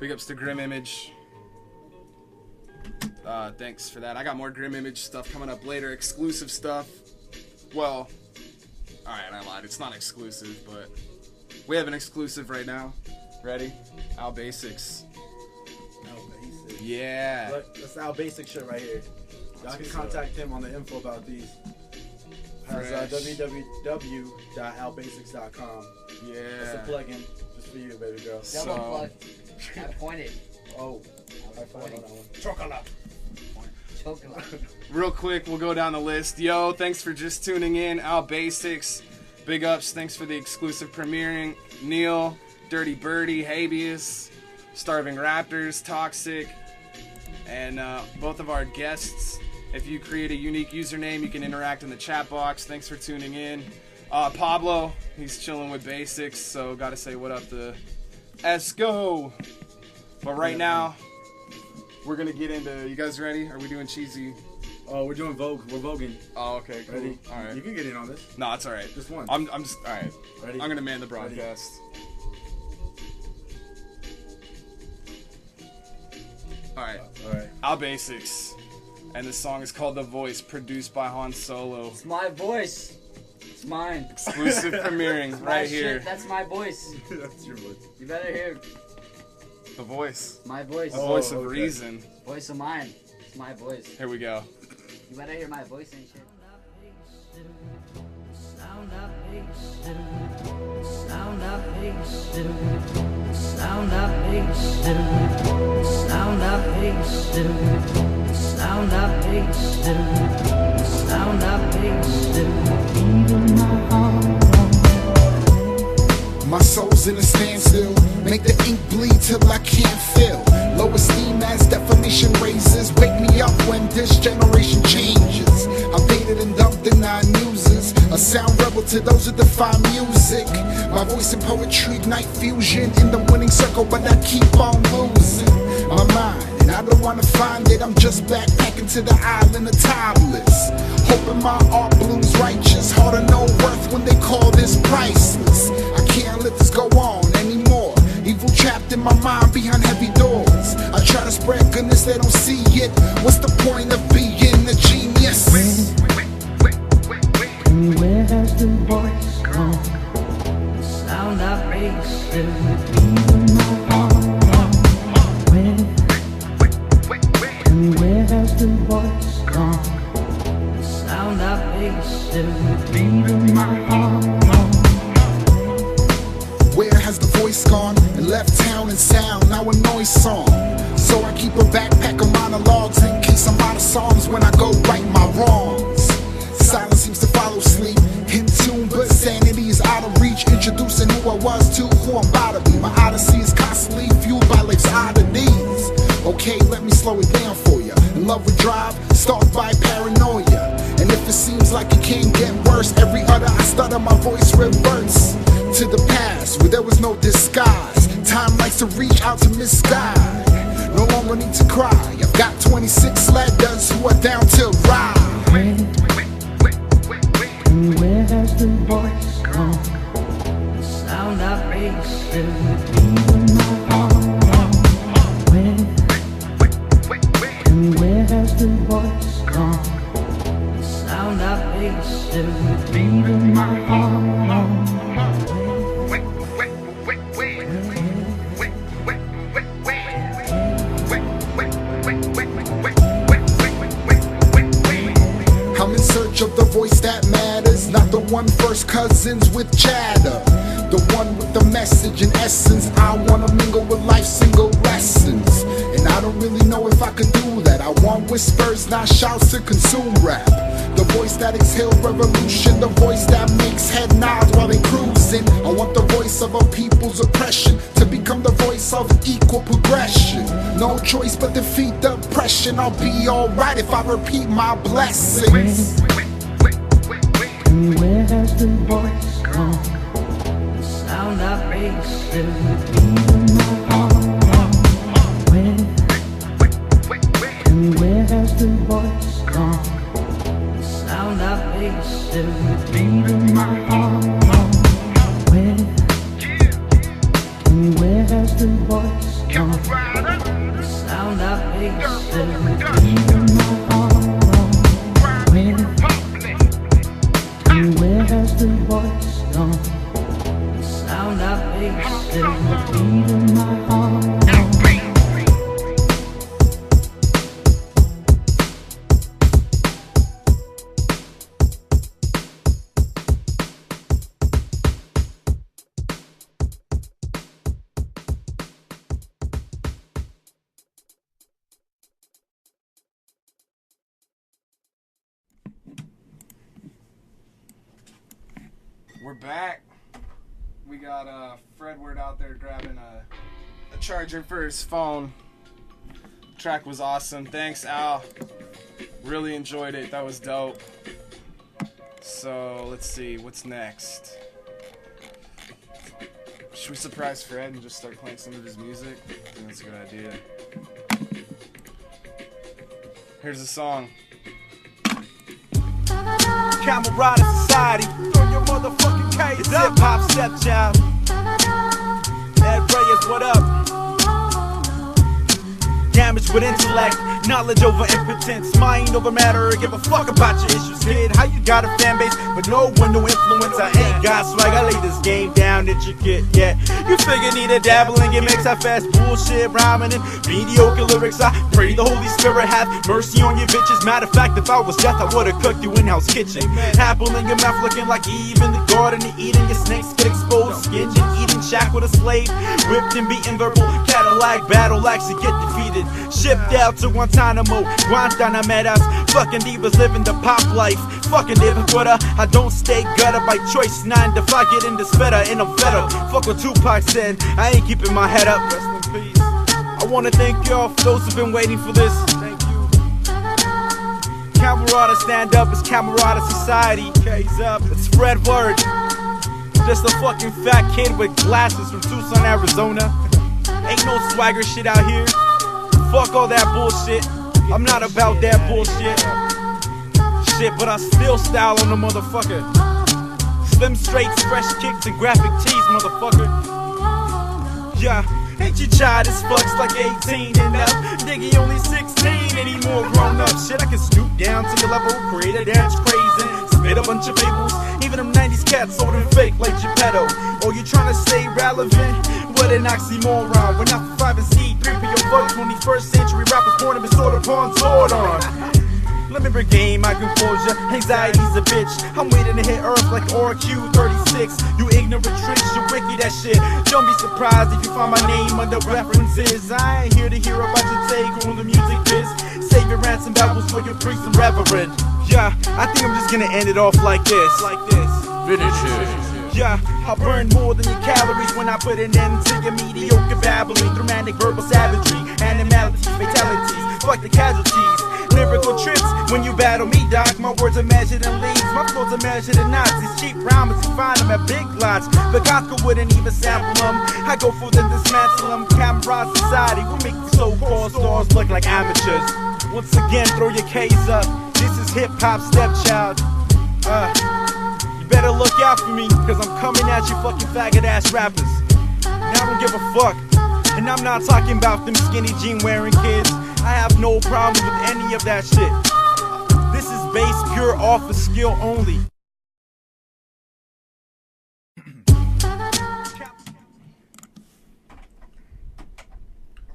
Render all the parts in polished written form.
Big ups to Grim Image. Thanks for that. I got more Grim Image stuff coming up later. Exclusive stuff. Well, alright, I lied. It's not exclusive, but we have an exclusive right now. Ready? Al Basics. Al Basics. Yeah. Look, that's Al Basics shit right here. Y'all can contact him on the info about these. Has www.albasics.com. Yeah. That's a plugin just for you, baby girl. So, I pointed. Oh, I found that one. Chocolate. real quick, we'll go down the list. Yo, thanks for just tuning in. Al Basics. Big ups. Thanks for the exclusive premiering. Neil, Dirty Birdie, Habeas, Starving Raptors, Toxic, and both of our guests. If you create a unique username, you can interact in the chat box. Thanks for tuning in. Pablo, he's chilling with Basics, so gotta say what up to Esco. But right now, we're gonna get into. You guys ready? Are we doing cheesy? Oh, we're doing Vogue. We're voguing. Oh, okay, cool. Ready? All right. You can get in on this. No, it's all right. Just one. I'm just all right. Ready? I'm gonna man the broadcast. All right. All right. Al Basics, and the song is called "The Voice," produced by Han Solo. It's my voice. It's mine. Exclusive premiering right here. Shit, that's my voice. That's your voice. You better hear The Voice. my voice. The voice of okay. reason. Voice of mine. It's my voice. Here we go. You better hear my voice and shit. Sound of Haitian, sound of Haitian, sound of Haitian, sound of Haitian, sound of Haitian, sound of Haitian, even my heart. My soul's in a standstill, make the ink bleed till I can't feel. Low esteem as defamation raises, wake me up when this generation changes. I'm dated and dumped in 9 muses, a sound rebel to those who define music. My voice and poetry ignite fusion in the winning circle, but I keep on losing my mind, and I don't wanna find it. I'm just backpacking to the island of timeless, hoping my art blooms righteous. Hard to know worth when they call this priceless. I can't let this go on anymore. Evil trapped in my mind behind heavy doors. I try to spread goodness, they don't see it. What's the point of being a genius? Where has the voice gone? The sound of Haitian, even my heart. Where has the voice gone? The sound of Haitian, even my heart. Where has the voice gone? And left town and sound, now a noise song. So I keep a backpack of monologues in case I'm out of songs when I go right my wrongs. Silence seems to follow sleep, in tune, but sanity is out of reach. Introducing who I was to who I'm about to be. My odyssey is constantly fueled by life's oddities. Okay, let me slow it down for you. In love with drive, stalked by paranoia. And if it seems like it can't get worse, every other I stutter, my voice reverts to the past where there was no disguise. Time likes to reach out to misguide. No longer need to cry. I've got 26 letters who are down to ride. Where has the voice gone? The sound of Haitian, even my heart. Where has the voice gone? The sound of Haitian, even my heart. I'm in search of the voice that matters, not the one first cousins with chatter. The one with the message and essence. I wanna mingle with life's single lessons, and I don't really know if I could do that. I want whispers, not shouts to consume rap. The voice that exhales revolution, the voice that makes head nods while they cruising. I want the voice of a people's oppression to become the voice of equal progression. No choice but defeat the oppression. I'll be alright if I repeat my blessings. Where has the voice gone? The sound of Haitian, even my heart. Where has the voice gone? The sound of Haitian, even my heart. Where has the voice gone? The sound I face every beat in my heart. Where has the voice gone? The sound I face every beat in my heart. We're back. We got Fredward out there grabbing a charger for his phone. Track was awesome. Thanks, Al. Really enjoyed it. That was dope. So let's see what's next. Should we surprise Fred and just start playing some of his music? I think that's a good idea. Here's the song. Camarada Society, throw your motherfucking case. It's hip-hop stepchild. Ed Reyes, what up? Damaged with intellect, knowledge over impotence, mind over matter. Give a fuck about your issues, kid. How you got a fan base, but no one, no influence. I ain't got swag, I lay this game down intricate, yeah. You figure need a dabbling in mix, I fast bullshit, rhyming and mediocre lyrics. I pray the Holy Spirit have mercy on your bitches. Matter of fact, if I was death, I would've cooked you in-house kitchen. Apple in your mouth looking like Eve in the garden, and eating your snakes, get exposed, skin and eating shack with a slave. Whipped and beaten verbal, Cadillac, battle axe to get defeated. Shipped out to Guantanamo, Guantanameras. Fucking divas living the pop life. Fucking David Guetta, I don't stay gutter by choice. 9 to 5, get in this better, and I'm fed up. Fuck what Tupac said, I ain't keeping my head up. Rest in peace. I wanna thank y'all for those who've been waiting for this. Thank you. Camarada stand up, it's Camarada Society. K's up, it's Fred Word. Just a fucking fat kid with glasses from Tucson, Arizona. Ain't no swagger shit out here. Fuck all that bullshit. I'm not about that bullshit. Shit, but I still style on the motherfucker. Slim straights, fresh kicks, and graphic tees, motherfucker. Yeah, ain't you child as fucks like 18 and up? Nigga, only 16, any more grown up. Shit, I can stoop down to your level, create a dance crazy, spit a bunch of fables. Even them 90s cats sold them fake like Geppetto. Oh, you tryna stay relevant? What an oxymoron. We're not for 5 and C3 for your fuck 21st century rappers born and been sword upon sword on. Let me regain my composure. Anxiety's a bitch. I'm waiting to hit Earth like RQ36. You ignorant tricks, you wicked that shit. Don't be surprised if you find my name under references. I ain't here to hear about your take on the music biz. Save your rants and babbles for your priest and reverend. Yeah, I think I'm just gonna end it off like this. Finish it. Yeah, I burn more than your calories when I put an end to your mediocre babbling. Through manic verbal savagery, animalities, fatalities, fuck the casualties. Lyrical trips when you battle me, doc. My words are measured in leagues, my flows are measured in knots. These cheap rhymers, you find them at big lots, but Gaka wouldn't even sample them. I go for the dismantle them. Camarada Society will make the so-called stars look like amateurs. Once again, throw your K's up. This is hip-hop stepchild. You better look out for me, cause I'm coming at you fucking faggot ass rappers. And I don't give a fuck. And I'm not talking about them skinny jean wearing kids. I have no problem with any of that shit. This is bass pure off of skill only.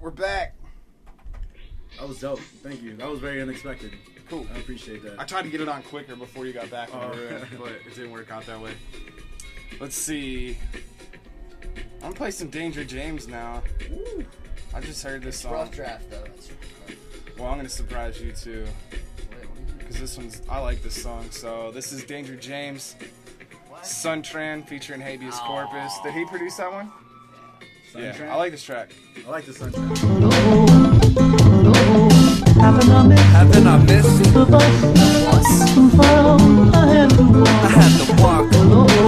We're back. That was dope. Thank you. That was very unexpected. Cool. I appreciate that. I tried to get it on quicker before you got back from the room, but it didn't work out that way. Let's see. I'm gonna play some Danger James now. Ooh. I just heard this song. Rough draft though. It's Well, I'm gonna surprise you too, because this one's, I like this song. So this is Danger James, Suntran featuring Habeas Corpus. Did he produce that one? Yeah, I like this track. I like the sunshine. Haven't I missed the bus? I had to walk alone.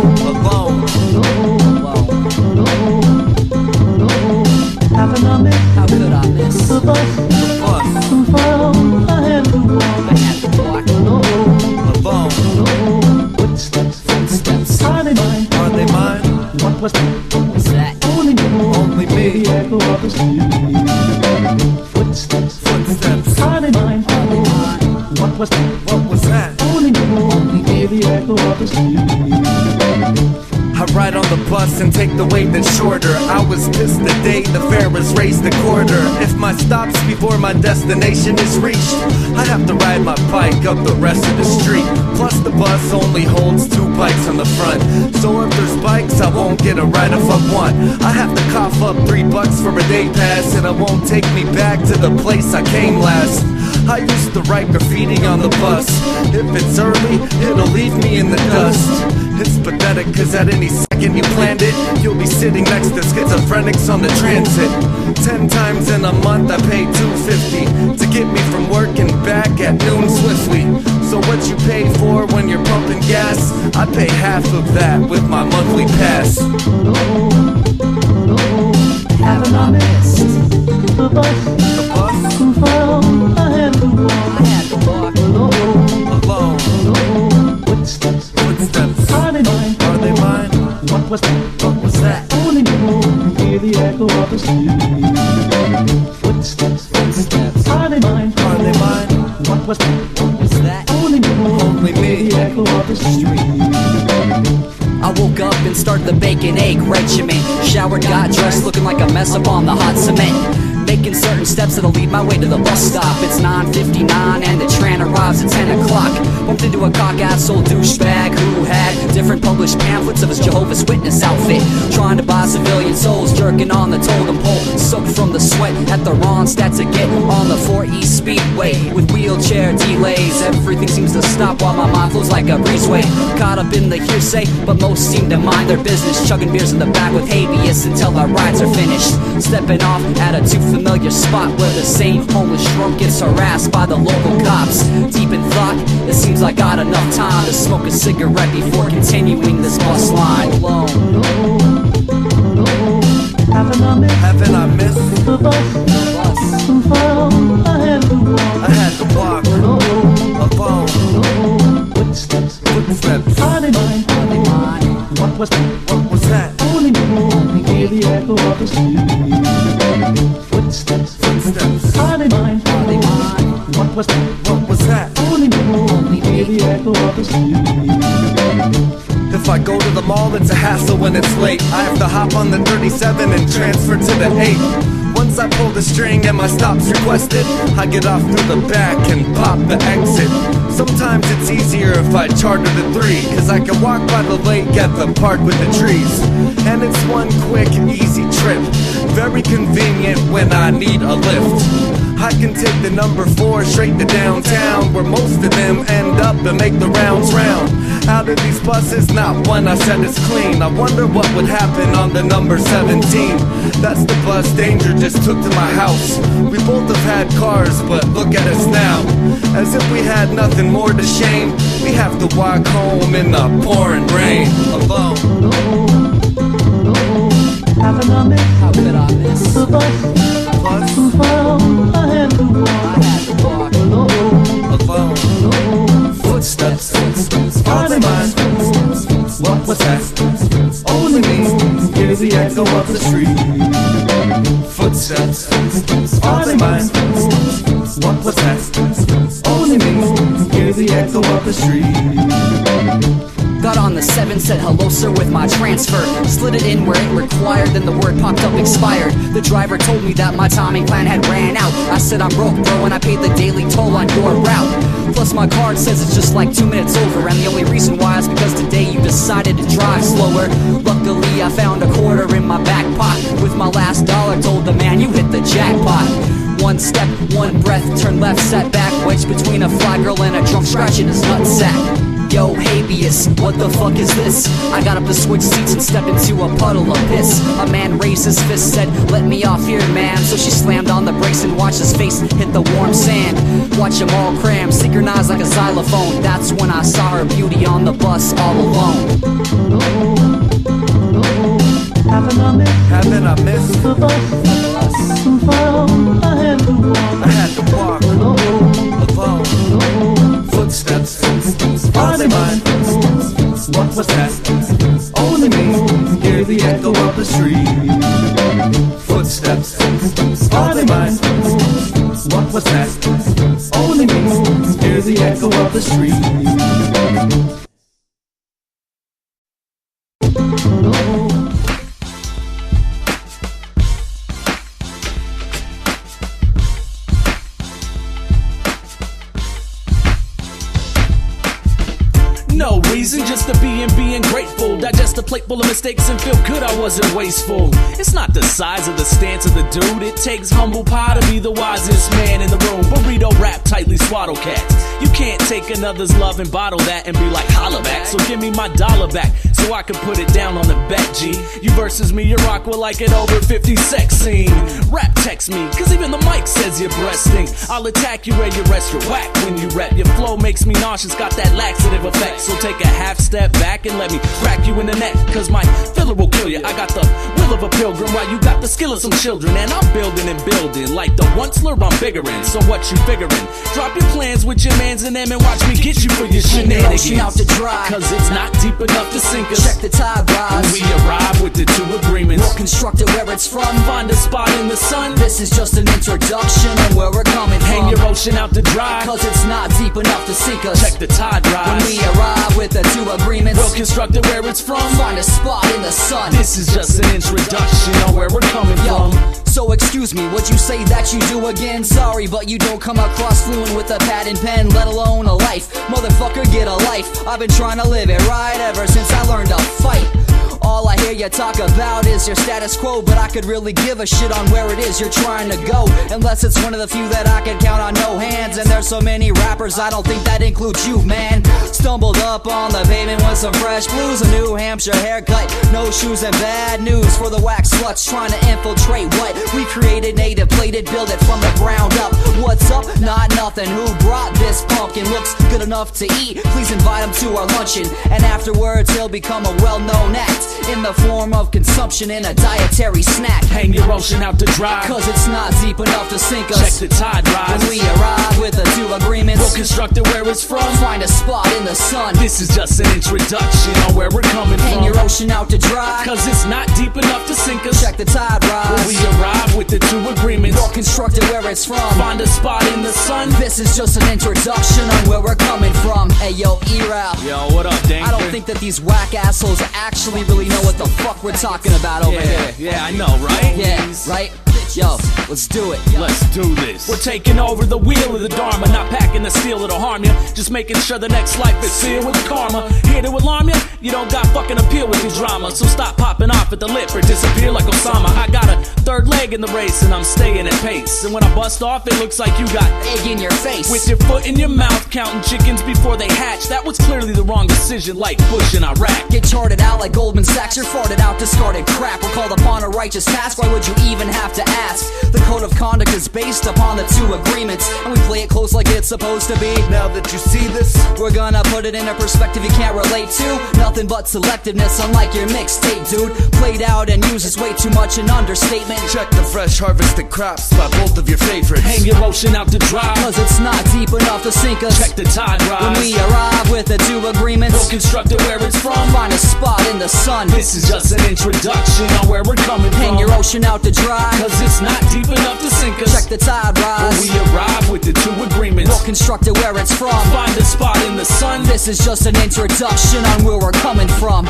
How could I miss the bus? I had to walk alone. Footsteps. Are they mine? Are they mine? What was that? What's that? Only me. The echo of the street. Footsteps, Footsteps. are they mine? What was that? What was that? Only you hear the echo of the street. I ride on the bus and take the way that's shorter. I was pissed the day the fare was raised a quarter. If my stop's before my destination is reached, I have to ride my bike up the rest of the street. Plus the bus only holds 2 bikes on the front, so if there's bikes I won't get a ride if I want. I have to cough up $3 for a day pass, and it won't take me back to the place I came last. I used to write graffiti on the bus. If it's early, it'll leave me in the dust. It's pathetic, cause at any second you planned it, you'll be sitting next to schizophrenics on the transit. 10 times in a month I pay $2.50 to get me from work and back at noon swiftly. So what you pay for when you're pumping gas, I pay half of that with my monthly pass. Haven't I missed the bus? The bus? Well, I had to walk Alone. Footsteps, Footsteps. are they mine? Are they mine? What was that? What was that? Only you hear the echo of the street. Footsteps, Footsteps. are they mine? Are they mine? What was that? What was that? Only you Only me. hear the echo of the street. I woke up and started the bacon egg regimen. Showered, got dressed, looking like a mess up on the hot cement. Making certain steps that'll lead my way to the bus stop. It's 9:59 and the train arrives at 10 o'clock. Bumped into a cock-ass old douchebag who had different published pamphlets of his Jehovah's Witness outfit, trying to buy civilian souls, jerking on the totem pole, soaked from the sweat at the Ronstadt to get on the 4 East Speedway. With wheelchair delays, everything seems to stop while my mind flows like a breezeway. Caught up in the hearsay, but most seem to mind their business, chugging beers in the back with habeas until our rides are finished. Stepping off at a too familiar spot where the same homeless drunk gets harassed by the local cops. Deep in thought, it seems I got enough time to smoke a cigarette before continuing this bus line alone. Haven't I missed Haven't I missed the bus? Well, I had to walk alone. Footsteps, Footsteps. are they mine? What was that? What was that? Only you hear the echo of the street. Footsteps, Footsteps. are they mine? What was that? What was that? Only you hear the echo of the street. If I go to the mall, it's a hassle when it's late. I have to hop on the 37 and transfer to the 8. Once I pull the string and my stop's requested, I get off through the back and pop the exit. Sometimes it's easier if I charter the 3, cause I can walk by the lake at the park with the trees. And it's one quick, easy trip, very convenient when I need a lift. I can take the number 4 straight to downtown, where most of them end up and make the rounds round. Out of these buses, not one I said is clean. I wonder what would happen on the number 17. That's the bus Danger just took to my house. We both have had cars, but look at us now. As if we had nothing more to shame. We have to walk home in the pouring rain, alone. Haven't I missed How could I miss? the bus? Plus, Well, I had to walk alone. Footsteps. Are they mine? What was that? Only me. Hear the echo of the street. Footsteps. Are they mine? What was that? Only me. Hear the echo of the street. Got on the 7, said hello sir with my transfer. Slid it in where it required, then the word popped up expired. The driver told me that my timing plan had ran out. I said I'm broke bro and I paid the daily toll on your route. Plus my card says it's just like 2 minutes over, and the only reason why is because today you decided to drive slower. Luckily I found a quarter in my back pocket. With my last dollar told the man you hit the jackpot. One step, one breath, turn left, sat back, wedged between a fly girl and a drunk scratching his nutsack. Yo, habeas, what the fuck is this? I got up to switch seats and stepped into a puddle of piss. A man raised his fist, said, let me off here, man. So she slammed on the brakes and watched his face hit the warm sand. Watch him all cram, synchronized like a xylophone. That's when I saw her beauty on the bus all alone. Haven't I missed the bus? Well, I had to walk alone. Footsteps. Are they mine? What was that? Only me. Hear the echo of the street. Footsteps. Are Nobody knows what was that? Only me hears the echo of the street. No reason just to be and being grateful. Digest a plate full of mistakes and feel good I wasn't wasteful. It's not the size of the stance of the dude. It takes humble pie to be the wisest man in the room. Burrito wrap tightly swaddle cats. You can't take another's love and bottle that and be like holla back. So give me my dollar back so I can put it down on the bet, G. You versus me, you're awkward like an over 50 sex scene. Rap text me, cause even the mic says your breast stinks. I'll attack you where you rest, you're whack when you rap. Your flow makes me nauseous, got that laxative effect. So take a half step back and let me crack you in the neck, cause my filler will kill you. I got the will of a pilgrim while you got the skill of some children. And I'm building and building like the once-ler I'm biggerin'. So what you figuring? Drop your plans with your mans and them and watch me get you for your shenanigans. Out to dry, cause it's not deep enough to sink us. check the tide rise. When we arrive with the two agreements, We'll construct it where it's from. find a spot in the sun. This is just an introduction on where we're coming Hang from. your ocean out to dry, Cause it's not deep enough to sink us. check the tide rise. When we arrive with the two agreements, We'll construct it where it's from. find a spot in the sun. This is just an introduction on where we're coming Yo, from. so excuse me, what'd you say that you do again? Sorry, but you don't come across fluent with a pad and pen, let alone a life. Motherfucker, get a life. I've been trying to live it right ever since I learned to fight. All I hear you talk about is your status quo, but I could really give a shit on where it is you're trying to go. Unless it's one of the few that I can count on no hands. And there's so many rappers, I don't think that includes you, man. Stumbled up on the pavement with some fresh blues, a New Hampshire haircut, no shoes, and bad news for the wax sluts trying to infiltrate what we created. Native plated, build it from the ground up. What's up? Not nothing. Who brought this pumpkin? Looks good enough to eat. Please invite him to our luncheon, and afterwards he'll become a well-known act in the form of consumption in a dietary snack. Hang your ocean out to dry, Cause it's not deep enough to sink check us. the tide rise. When we arrive with the two agreements, We'll construct it where it's from. find a spot in the sun. This is just an introduction on where we're coming Hang from. your ocean out to dry, Cause it's not deep enough to sink us. check the tide When rise. we arrive with the two agreements, We'll construct it where it's from. find a spot in the sun. This is just an introduction on where we're coming from. Hey yo, E-Rap, Yo, what up, Dang? I don't think that these whack assholes actually really know what the fuck we're talking about over here. Yeah, I know, right? Yeah, right? Yo, let's do it. Let's do this. We're taking over the wheel of the Dharma, not packing the steel that'll harm you. Just making sure the next life is sealed with karma. Here to alarm you? You don't got fucking appeal with your drama. So stop popping off at the lip or disappear like Osama. I got a third leg in the race and I'm staying at pace. And when I bust off, it looks like you got Egg in your face. with your foot in your mouth, counting chickens before they hatch. That was clearly the wrong decision, like Bush in Iraq. Get charted out like Goldman Sachs. You're farted out, discarded crap. We're called upon a righteous task. Why would you even have to ask? The code of conduct is based upon the two agreements, and we play it close like it's supposed to be. Now that you see this, We're gonna put it in a perspective you can't relate to. Nothing but selectiveness, unlike your mixtape, dude. Played out and uses way too much an understatement. check the fresh harvested crops by both of your favorites. Hang your ocean out to dry, Cause it's not deep enough to sink us. check the tide rise. When we arrive with the two We'll agreements, construct it where it's from. find a spot in the sun. This is just an introduction on where we're coming from. Hang your ocean out to dry, Cause it's not deep enough to sink us. check the tide When rise. we arrive with the two agreements, We'll construct it where it's from. find a spot in the sun. This is just an introduction on where we're coming from.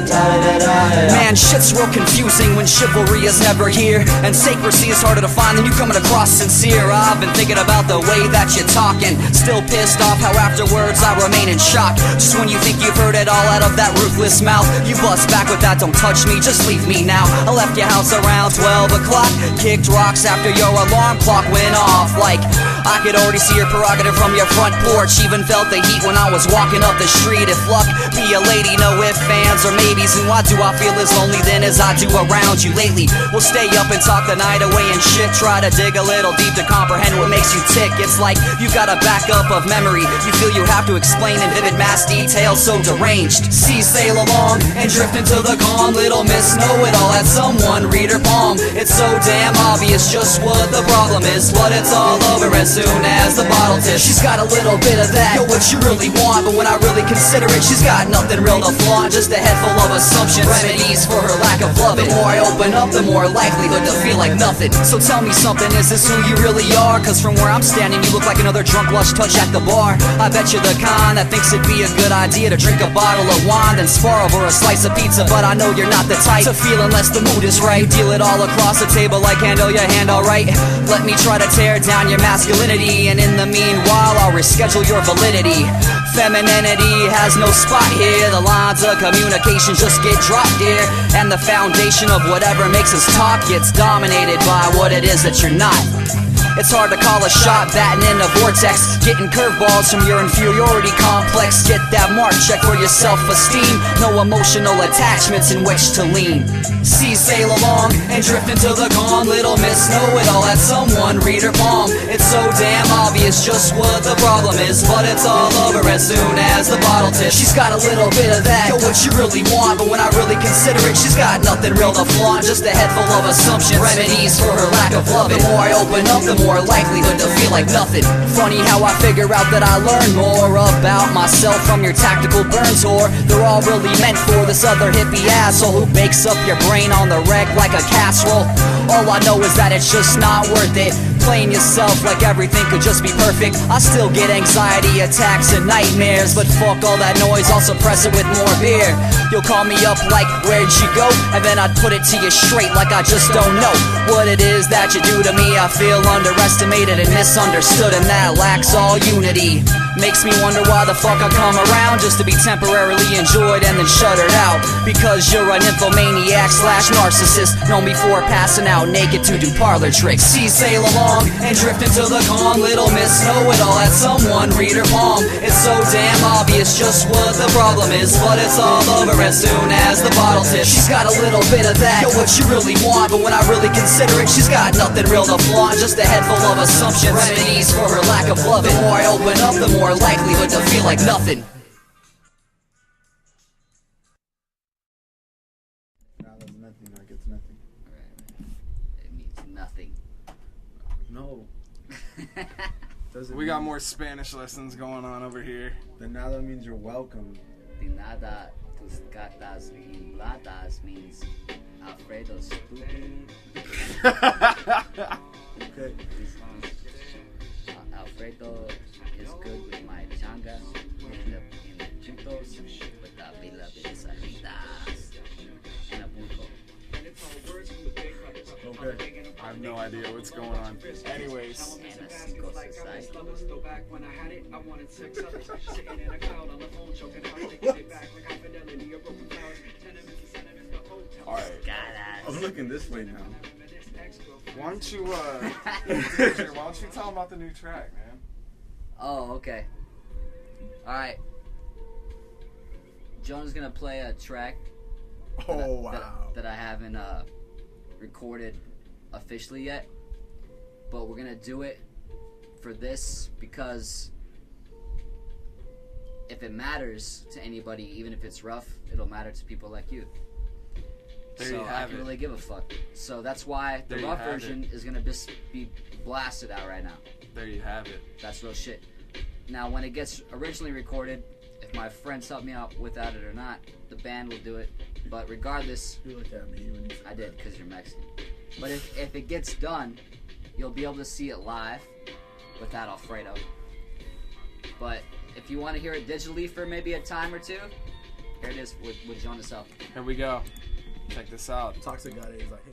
Man, shit's real confusing when chivalry is never here, and secrecy is harder to find than you coming across sincere. I've been thinking about the way that you're talking, still pissed off how afterwards I remain in shock. Just when you think you've heard it all out of that ruthless mouth, you bust back with that "don't touch me, just leave me now." I left your house around 12 o'clock, kicked rocks after your alarm clock went off. Like I could already see your prerogative from your front porch, even felt the heat when I was was walking up the street. If luck be a lady, no ifs, fans, or maybes. And why do I feel as lonely then as I do around you lately? We'll stay up and talk the night away and shit. Try to dig a little deep to comprehend what makes you tick. It's like you got a backup of memory. You feel you have to explain in vivid mass detail, so deranged. See, sail along and drift into the calm. Little miss know-it-all, had someone read her palm. It's so damn obvious just what the problem is, but it's all over as soon as the bottle tips. She's got a little bit of that, yo, what you really want, but when I really consider it, she's got nothing real to flaunt. Just a head full of assumptions, remedies for her lack of love. The more I open up, the more likelihood to feel like nothing. So tell me something, is this who you really are? Cause from where I'm standing, you look like another drunk lush touch at the bar. I bet you're the kind that thinks it'd be a good idea to drink a bottle of wine, then spar over a slice of pizza. But I know you're not the type to feel unless the mood is right. Deal it all across the table like handle your hand alright. Let me try to tear down your masculinity, and in the meanwhile I'll reschedule your validity. Femininity has no spot here. The lines of communication just get dropped here, and the foundation of whatever makes us talk gets dominated by what it is that you're not. It's hard to call a shot, batting in a vortex, getting curveballs from your inferiority complex. Get that mark check for your self-esteem. No emotional attachments in which to lean. See, sail along and drift into the calm. Little miss know-it-all, had someone read her palm. It's so damn obvious just what the problem is, but it's all over as soon as the bottle tips. She's got a little bit of that, yo, what you really want, but when I really consider it, she's got nothing real to flaunt. Just a head full of assumptions, remedies for her lack of love. The more I open up, the more likelihood to feel like nothing. Funny how I figure out that I learn more about myself from your tactical burns, whore. They're all really meant for this other hippie asshole who bakes up your brain on the reg like a casserole. All I know is that it's just not worth it. Playing yourself like everything could just be perfect. I still get anxiety attacks and nightmares, but fuck all that noise, I'll suppress it with more beer. You'll call me up like, where'd you go? And then I'd put it to you straight like I just don't know what it is that you do to me. I feel underestimated and misunderstood, and that lacks all unity. Makes me wonder why the fuck I come around just to be temporarily enjoyed and then shuttered out. Because you're an nymphomaniac slash narcissist, known before passing out naked to do parlor tricks. See, sail along and drift into the calm. Little miss know-it-all, had someone read her palm. It's so damn obvious just what the problem is, but it's all over as soon as the bottle tips. She's got a little bit of that, yo, what you really want, but when I really consider it, she's got nothing real to flaunt. Just a head full of assumptions, remedies for her lack of love. The more I open up, the more likelihood to feel like nothing. Now that's nothing, like it's nothing. It means nothing. No. Doesn't We got mean- more Spanish lessons going on over here. The nada means you're welcome. De nada tus gatas infladas means Alfredo stupid. Okay. Alfredo is good with my changa in the chutos with the beloved salitas and a buco. Okay. I have no idea what's going on. Anyways, And a cinco society. alright. I'm looking this way now. Why don't you, why don't you tell them about the new track, man? Oh, okay. Alright. Jonah's gonna play a track Oh, wow. that I haven't recorded officially yet, but we're gonna do it for this because if it matters to anybody, even if it's rough, it'll matter to people like you. There So you I have can it. really give a fuck. So that's why the There you rough have version is gonna just be blasted out right now. There you have it. That's real shit. Now, when it gets originally recorded, if my friends help me out without it or not, the band will do it. But regardless, You looked at me when you said I did because you're Mexican. But if it gets done, you'll be able to see it live without Alfredo. But if you want to hear it digitally for maybe a time or two, here it is with Jonas up. Here we go. Check this out. Toxic got it. He's like, hey.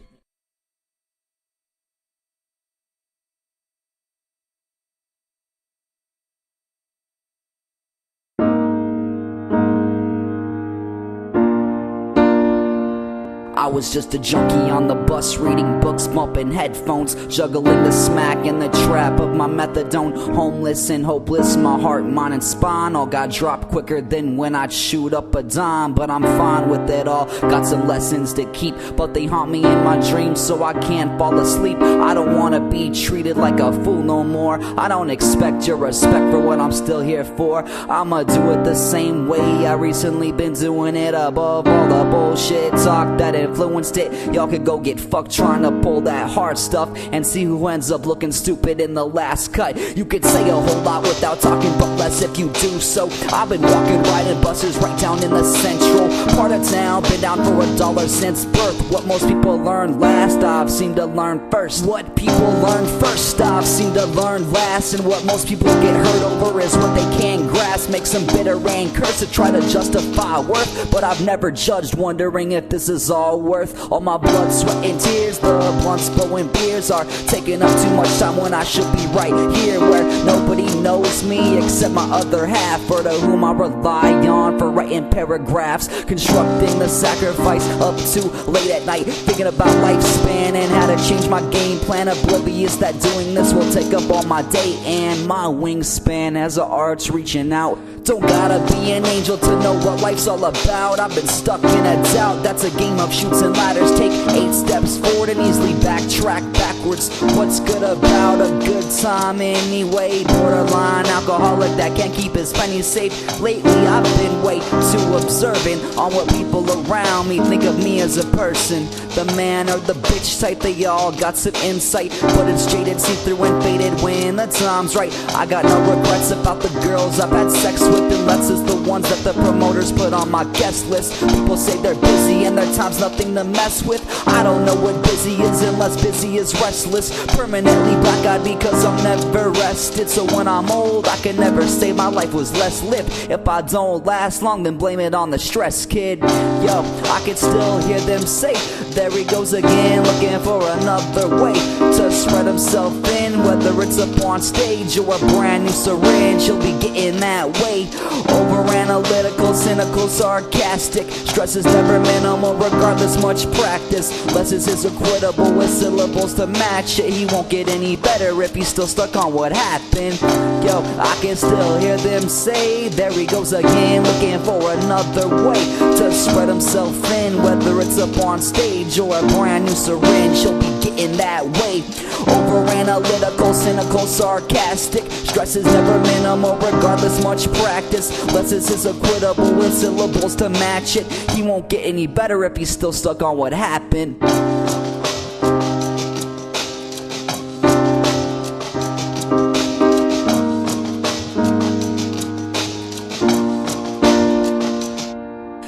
I was just a junkie on the bus, reading books, bumping headphones, juggling the smack and the trap of my methadone. Homeless and hopeless, my heart, mind and spine all got dropped quicker than when I'd shoot up a dime. But I'm fine with it all, got some lessons to keep, but they haunt me in my dreams so I can't fall asleep. I don't wanna be treated like a fool no more. I don't expect your respect for what I'm still here for. I'ma do it the same way I recently been doing it, above all the bullshit talk that influenced it. Y'all could go get fucked trying to pull that hard stuff and see who ends up looking stupid in the last cut. You could say a whole lot without talking, but less if you do so. I've been walking, riding buses right down in the central part of town, been down for $1 since birth. What most people learn last, I've seemed to learn first. What people learn first, I've seemed to learn last. And what most people get hurt over is what they can't grasp. Makes them bitter and curse to try to justify worth, but I've never judged, wondering if this is all worth all my blood, sweat and tears. The blunts, blowing beers are taking up too much time when I should be right here where nobody knows me except my other half, or to whom I rely on for writing paragraphs, constructing the sacrifice up too late at night, thinking about lifespan and how to change my game plan, oblivious that doing this will take up all my day and my wingspan as the art's reaching out. Don't gotta be an angel to know what life's all about. I've been stuck in a doubt, that's a game of chutes and ladders. Take 8 steps forward and easily backtrack backwards. What's good about a good time anyway? Borderline alcoholic that can't keep his pennies safe. Lately I've been way too observant on what people around me think of me as a person. The man or the bitch type, they all got some insight, but it's jaded, see-through and faded when the time's right. I got no regrets about the girls I've had sex with, unless it's the ones that the promoters put on my guest list. People say they're busy and their time's nothing to mess with. I don't know what busy is unless busy is restless. Permanently black-eyed because I'm never rested. So when I'm old, I can never say my life was less lived. If I don't last long, then blame it on the stress, kid. Yo, I can still hear them say, there he goes again, looking for another way to spread himself in, whether it's up on stage or a brand new syringe, he'll be getting that way. Over analytical, cynical, sarcastic, stress is never minimal regardless much practice. Less is his equitable with syllables to match it. He won't get any better if he's still stuck on what happened. Yo, I can still hear them say, there he goes again, looking for another way to spread himself in, whether it's up on stage or a brand new syringe, he'll be getting that way. Over analytical, cynical, sarcastic, stress is never minimal regardless much practice. Less is his equitable with syllables to match it. He won't get any better if he's still stuck on what happened.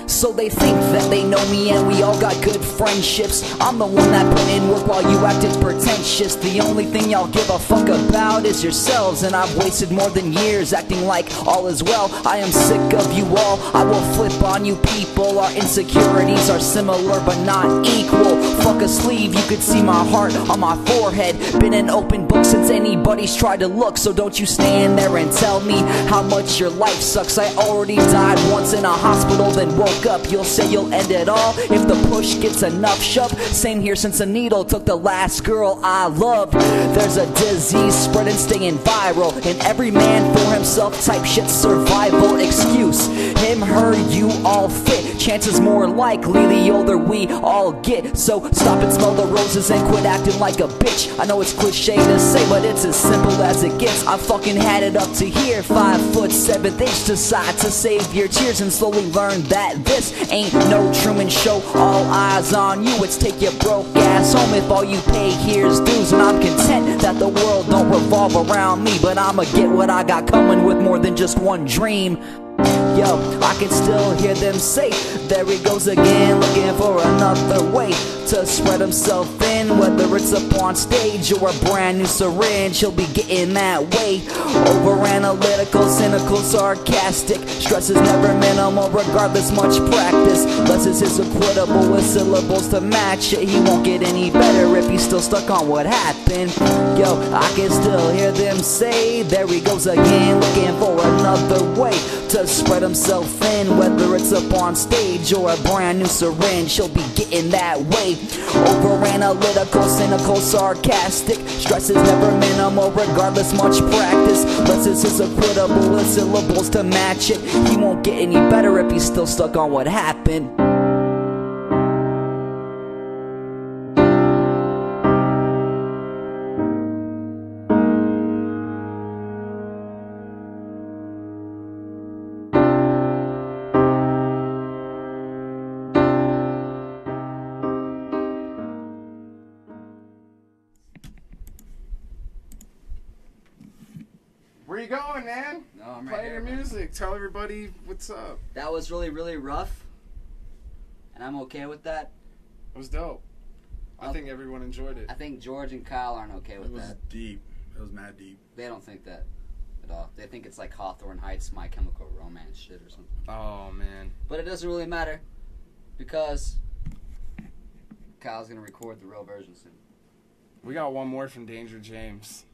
So they think that they know me and we all got good friendships. I'm the one that put in work while you acted pretentious. The only thing y'all give a fuck about is yourselves, and I've wasted more than years acting like all is well. I am sick of you all, I will flip on you people. Our insecurities are similar but not equal. Fuck a sleeve, you could see my heart on my forehead. Been an open book since anybody's tried to look. So don't you stand there and tell me how much your life sucks. I already died once in a hospital, then woke up. You'll say you'll end it all if the push gets enough shove. Same here since a needle took the last girl I loved. There's a disease spreading, staying viral, and every man for himself type shit survival excuse. Him, her, you all fit. Chances more likely the older we all get. So stop and smell the roses and quit acting like a bitch. I know it's cliche to say, but it's as simple as it gets. I fucking had it up to here, 5'7" decide to save your tears and slowly learn that this ain't no Truman Show. All eyes on you, it's take your broke ass home if all you pay here's dues. And I'm content that the world don't revolve around me, but I'ma get what I got coming with more than just one dream. Yo, I can still hear them say, there he goes again, looking for another way to spread himself in, in. Whether it's up on stage or a brand new syringe, he'll be getting that way. Over analytical, cynical, sarcastic. Stress is never minimal, regardless much practice. Less is his equitable with syllables to match it. He won't get any better if he's still stuck on what happened. Yo, I can still hear them say, there he goes again, looking for another way to spread himself in. Whether it's up on stage or a brand new syringe, he'll be getting that way. Over analytical, cynical, sarcastic. Stress is never minimal, regardless much practice. Less is his equitable with syllables to match it. He won't get any better if he's still stuck on what happened. Where you going, man? No, I'm Play right your here. music. Tell everybody what's up. That was really, really rough, and I'm okay with that. It was dope. I think everyone enjoyed it. I think George and Kyle aren't okay with It was that. deep. It was mad deep. They don't think that at all. They think it's like Hawthorne Heights, My Chemical Romance shit or something. Oh, man. But it doesn't really matter because Kyle's gonna record the real version soon. We got one more from Danger James.